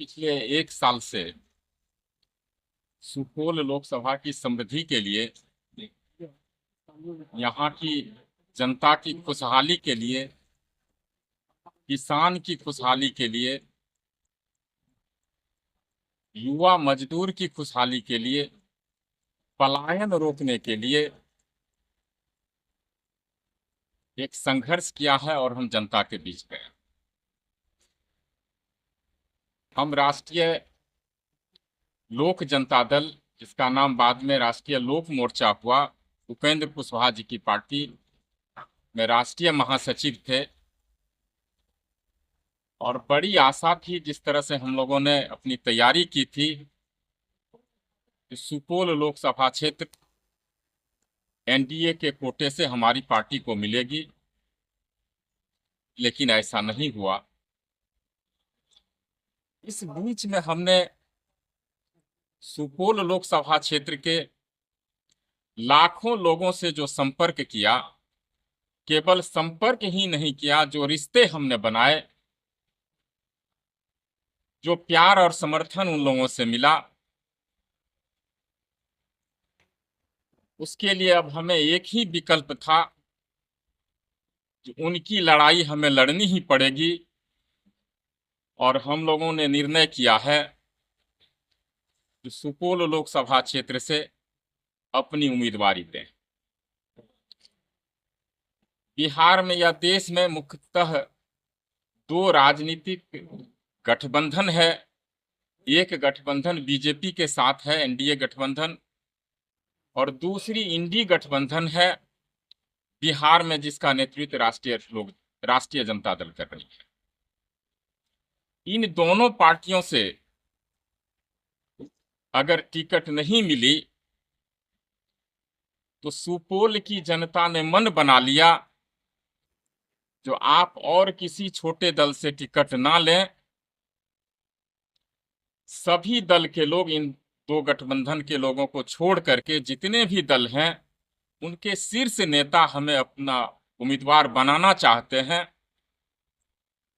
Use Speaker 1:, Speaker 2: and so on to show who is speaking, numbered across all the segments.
Speaker 1: पिछले एक साल से सुपौल लोकसभा की समृद्धि के लिए, यहाँ की जनता की खुशहाली के लिए, किसान की खुशहाली के लिए, युवा मजदूर की खुशहाली के लिए, पलायन रोकने के लिए एक संघर्ष किया है और हम जनता के बीच गए। हम राष्ट्रीय लोक जनता दल, जिसका नाम बाद में राष्ट्रीय लोक मोर्चा हुआ, उपेंद्र कुशवाहा जी की पार्टी में राष्ट्रीय महासचिव थे और बड़ी आशा थी, जिस तरह से हम लोगों ने अपनी तैयारी की थी कि सुपौल लोकसभा क्षेत्र एनडीए के कोटे से हमारी पार्टी को मिलेगी, लेकिन ऐसा नहीं हुआ। इस बीच में हमने सुपौल लोकसभा क्षेत्र के लाखों लोगों से जो संपर्क किया, केवल संपर्क ही नहीं किया, जो रिश्ते हमने बनाए, जो प्यार और समर्थन उन लोगों से मिला, उसके लिए अब हमें एक ही विकल्प था कि उनकी लड़ाई हमें लड़नी ही पड़ेगी। और हम लोगों ने निर्णय किया है कि सुपौल लोकसभा क्षेत्र से अपनी उम्मीदवारी दें। बिहार में या देश में मुख्यतः दो राजनीतिक गठबंधन है। एक गठबंधन बीजेपी के साथ है, एनडीए गठबंधन, और दूसरी इंडी गठबंधन है बिहार में, जिसका नेतृत्व राष्ट्रीय जनता दल कर रही है। इन दोनों पार्टियों से अगर टिकट नहीं मिली तो सुपौल की जनता ने मन बना लिया जो आप और किसी छोटे दल से टिकट ना लें, सभी दल के लोग, इन दो गठबंधन के लोगों को छोड़ करके जितने भी दल हैं, उनके शीर्ष नेता हमें अपना उम्मीदवार बनाना चाहते हैं।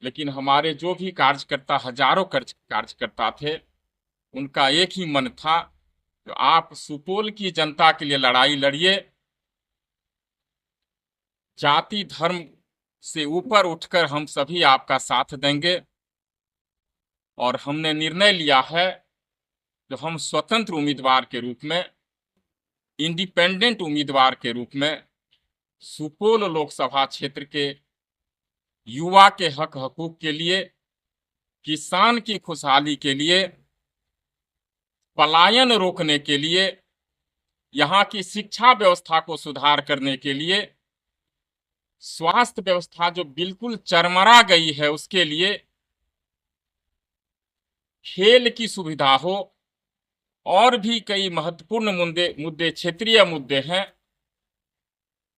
Speaker 1: लेकिन हमारे जो भी कार्यकर्ता, हजारों कार्यकर्ता थे, उनका एक ही मन था कि आप सुपौल की जनता के लिए लड़ाई लड़िए, जाति धर्म से ऊपर उठकर हम सभी आपका साथ देंगे। और हमने निर्णय लिया है कि हम स्वतंत्र उम्मीदवार के रूप में, इंडिपेंडेंट उम्मीदवार के रूप में सुपौल लोकसभा क्षेत्र के युवा के हक हकूक के लिए, किसान की खुशहाली के लिए, पलायन रोकने के लिए, यहाँ की शिक्षा व्यवस्था को सुधार करने के लिए, स्वास्थ्य व्यवस्था जो बिल्कुल चरमरा गई है उसके लिए, खेल की सुविधा हो, और भी कई महत्वपूर्ण मुद्दे क्षेत्रीय मुद्दे हैं।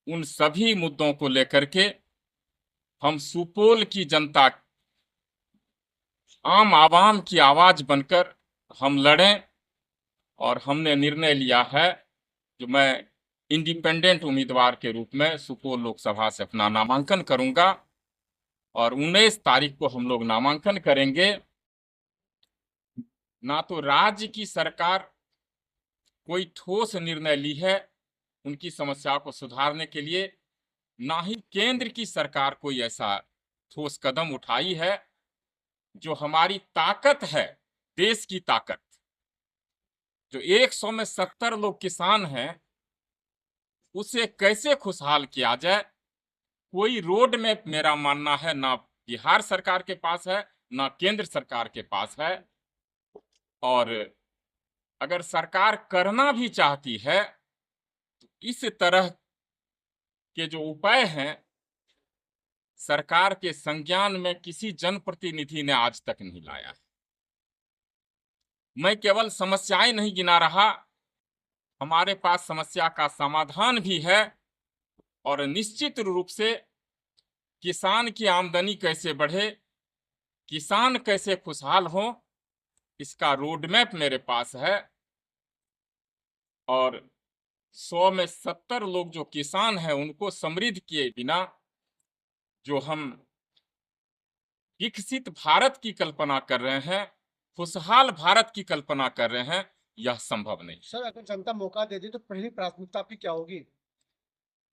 Speaker 1: उन सभी मुद्दों को लेकर के हम सुपौल की जनता, आम आवाम की आवाज बनकर हम लड़ें। और हमने निर्णय लिया है कि मैं इंडिपेंडेंट उम्मीदवार के रूप में सुपौल लोकसभा से अपना नामांकन करूंगा और 19 तारीख को हम लोग नामांकन करेंगे। ना तो राज्य की सरकार कोई ठोस निर्णय ली है उनकी समस्या को सुधारने के लिए, ना ही केंद्र की सरकार कोई ऐसा ठोस कदम उठाई है। जो हमारी ताकत है, देश की ताकत, जो 100 में 70 लोग किसान हैं, उसे कैसे खुशहाल किया जाए, कोई रोड मैप मेरा मानना है ना बिहार सरकार के पास है, ना केंद्र सरकार के पास है। और अगर सरकार करना भी चाहती है तो इस तरह के जो उपाय हैं, सरकार के संज्ञान में किसी जनप्रतिनिधि ने आज तक नहीं लाया है। मैं केवल समस्याएं नहीं गिना रहा, हमारे पास समस्या का समाधान भी है। और निश्चित रूप से किसान की आमदनी कैसे बढ़े, किसान कैसे खुशहाल हो, इसका रोड मैप मेरे पास है। और 100 में 70 लोग जो किसान हैं, उनको समृद्ध किए बिना जो हम विकसित भारत की कल्पना कर रहे हैं, खुशहाल भारत की कल्पना कर रहे हैं, यह संभव नहीं।
Speaker 2: सर, अगर जनता मौका दे दी तो पहली प्राथमिकता आपकी क्या होगी?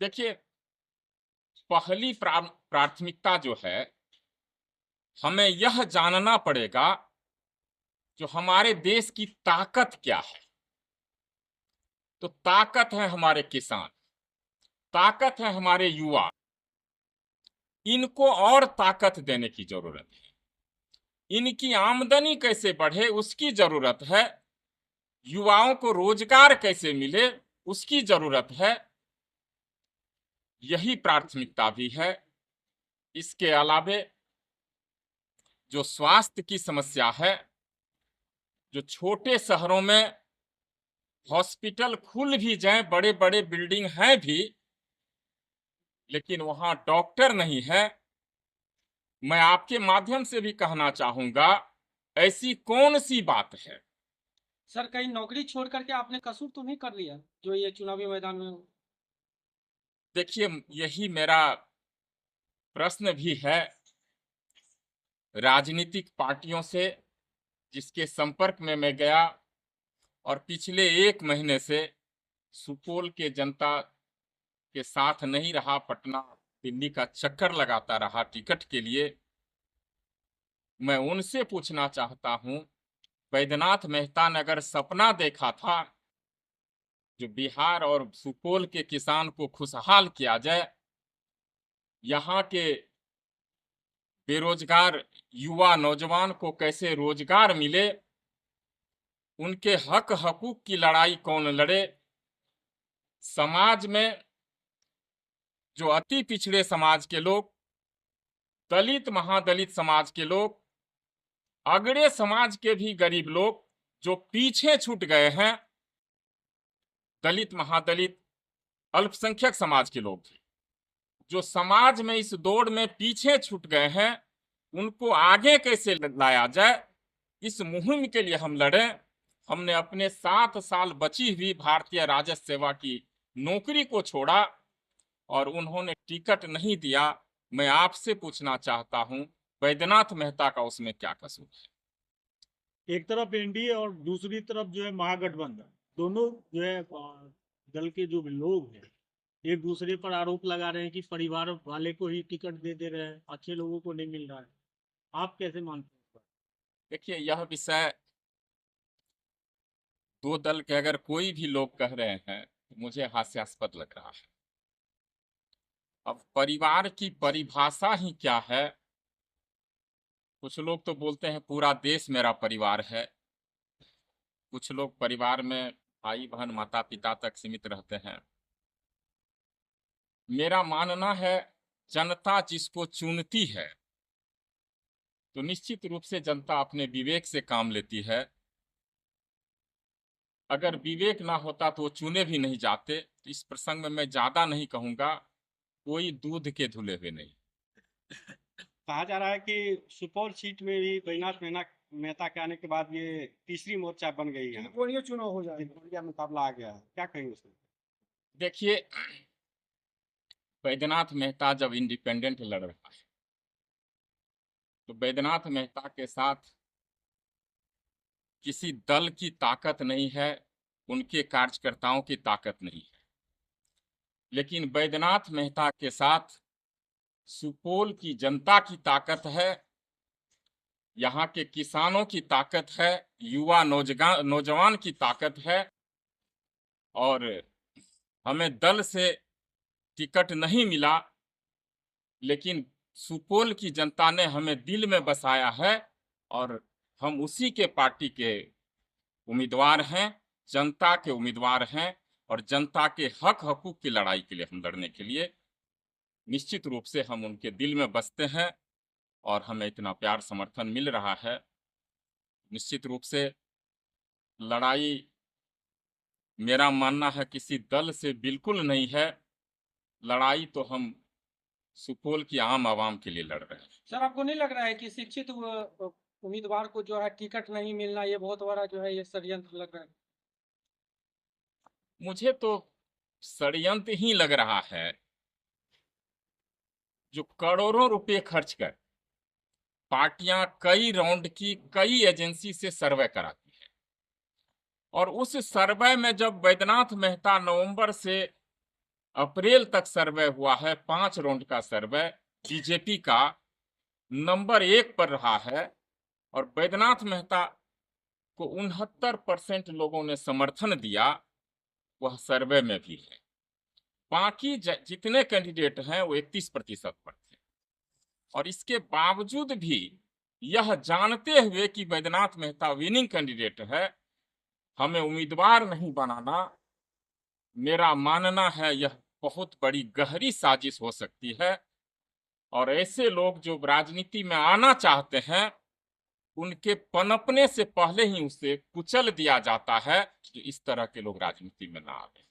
Speaker 1: देखिए, पहली प्राथमिकता जो है, हमें यह जानना पड़ेगा जो हमारे देश की ताकत क्या है। तो ताकत है हमारे किसान, ताकत है हमारे युवा, इनको और ताकत देने की जरूरत है। इनकी आमदनी कैसे बढ़े उसकी जरूरत है, युवाओं को रोजगार कैसे मिले उसकी जरूरत है, यही प्राथमिकता भी है। इसके अलावे जो स्वास्थ्य की समस्या है, जो छोटे शहरों में हॉस्पिटल खुल भी जाए, बड़े बड़े बिल्डिंग हैं भी, लेकिन वहां डॉक्टर नहीं है। मैं आपके माध्यम से भी कहना चाहूंगा, ऐसी कौन सी बात है।
Speaker 2: सर, कहीं नौकरी छोड़ करके आपने कसूर तो नहीं कर लिया जो ये चुनावी मैदान में हो?
Speaker 1: देखिए, यही मेरा प्रश्न भी है। राजनीतिक पार्टियों से जिसके संपर्क में मैं गया और पिछले 1 महीने से सुपौल के जनता के साथ नहीं रहा, पटना दिल्ली का चक्कर लगाता रहा टिकट के लिए, मैं उनसे पूछना चाहता हूं, बैद्यनाथ मेहता ने अगर सपना देखा था जो बिहार और सुपौल के किसान को खुशहाल किया जाए, यहाँ के बेरोजगार युवा नौजवान को कैसे रोजगार मिले, उनके हक हकूक की लड़ाई कौन लड़े, समाज में जो अति पिछड़े समाज के लोग, दलित महादलित समाज के लोग, अगड़े समाज के भी गरीब लोग जो पीछे छूट गए हैं, दलित महादलित अल्पसंख्यक समाज के लोग जो समाज में इस दौड़ में पीछे छूट गए हैं, उनको आगे कैसे लाया जाए, इस मुहिम के लिए हम लड़े। हमने अपने 7 साल बची हुई भारतीय राजस्व सेवा की नौकरी को छोड़ा और उन्होंने टिकट नहीं दिया। मैं आपसे पूछना चाहता हूं, बैद्यनाथ मेहता का उसमें क्या कसूर है।
Speaker 3: एक तरफ एनडीए और दूसरी तरफ जो है महागठबंधन, दोनों जो है दल के जो लोग हैं एक दूसरे पर आरोप लगा रहे हैं कि परिवार वाले को ही टिकट दे दे रहे हैं, अच्छे लोगों को नहीं मिल रहा है। आप कैसे मानते हैं?
Speaker 1: देखिए, यह विषय दो दल के अगर कोई भी लोग कह रहे हैं तो मुझे हास्यास्पद लग रहा है। अब परिवार की परिभाषा ही क्या है। कुछ लोग तो बोलते हैं पूरा देश मेरा परिवार है, कुछ लोग परिवार में भाई बहन माता पिता तक सीमित रहते हैं। मेरा मानना है, जनता जिसको चुनती है तो निश्चित रूप से जनता अपने विवेक से काम लेती है। अगर विवेक ना होता तो वो चुने भी नहीं जाते। तो इस प्रसंग में मैं ज्यादा नहीं कहूंगा, कोई दूध के धुले हुए नहीं।
Speaker 3: कहा जा रहा है कि सुपौल सीट में भी बैद्यनाथ मेहता के आने के बाद ये तीसरी मोर्चा बन गई है,
Speaker 2: त्रिकोणीय चुनाव हो जाएगा।
Speaker 3: त्रिकोणीय मुकाबला आ गया है, क्या कहेंगे उसमें?
Speaker 1: देखिए, बैद्यनाथ मेहता जब इंडिपेंडेंट लड़ रहा है तो बैद्यनाथ मेहता के साथ किसी दल की ताकत नहीं है, उनके कार्यकर्ताओं की ताकत नहीं है, लेकिन बैद्यनाथ मेहता के साथ सुपौल की जनता की ताकत है, यहाँ के किसानों की ताकत है, युवा नौजवान की ताकत है। और हमें दल से टिकट नहीं मिला, लेकिन सुपौल की जनता ने हमें दिल में बसाया है और हम उसी के पार्टी के उम्मीदवार हैं, जनता के उम्मीदवार हैं। और जनता के हक हकूक की लड़ाई के लिए हम लड़ने के लिए निश्चित रूप से हम उनके दिल में बसते हैं और हमें इतना प्यार समर्थन मिल रहा है। निश्चित रूप से लड़ाई, मेरा मानना है, किसी दल से बिल्कुल नहीं है। लड़ाई तो हम सुपौल की आम आवाम के लिए लड़ रहे हैं।
Speaker 2: सर, आपको नहीं लग रहा है कि शिक्षित उम्मीदवार को जो है टिकट नहीं मिलना ये बहुत बड़ा जो है ये षड्यंत्र लग रहा है?
Speaker 1: मुझे तो षड्यंत्र ही लग रहा है। जो करोड़ों रुपए खर्च कर पार्टियां कई राउंड की कई एजेंसी से सर्वे कराती है, और उस सर्वे में जब बैद्यनाथ मेहता नवंबर से अप्रैल तक सर्वे हुआ है, 5 राउंड का सर्वे, बीजेपी का नंबर 1 पर रहा है, और बैद्यनाथ मेहता को 69% लोगों ने समर्थन दिया, वह सर्वे में भी है। बाकी जितने कैंडिडेट हैं वो 31% पर थे, और इसके बावजूद भी यह जानते हुए कि बैद्यनाथ मेहता विनिंग कैंडिडेट है, हमें उम्मीदवार नहीं बनाना, मेरा मानना है यह बहुत बड़ी गहरी साजिश हो सकती है। और ऐसे लोग जो राजनीति में आना चाहते हैं, उनके पनपने से पहले ही उसे कुचल दिया जाता है कि इस तरह के लोग राजनीति में ना आए।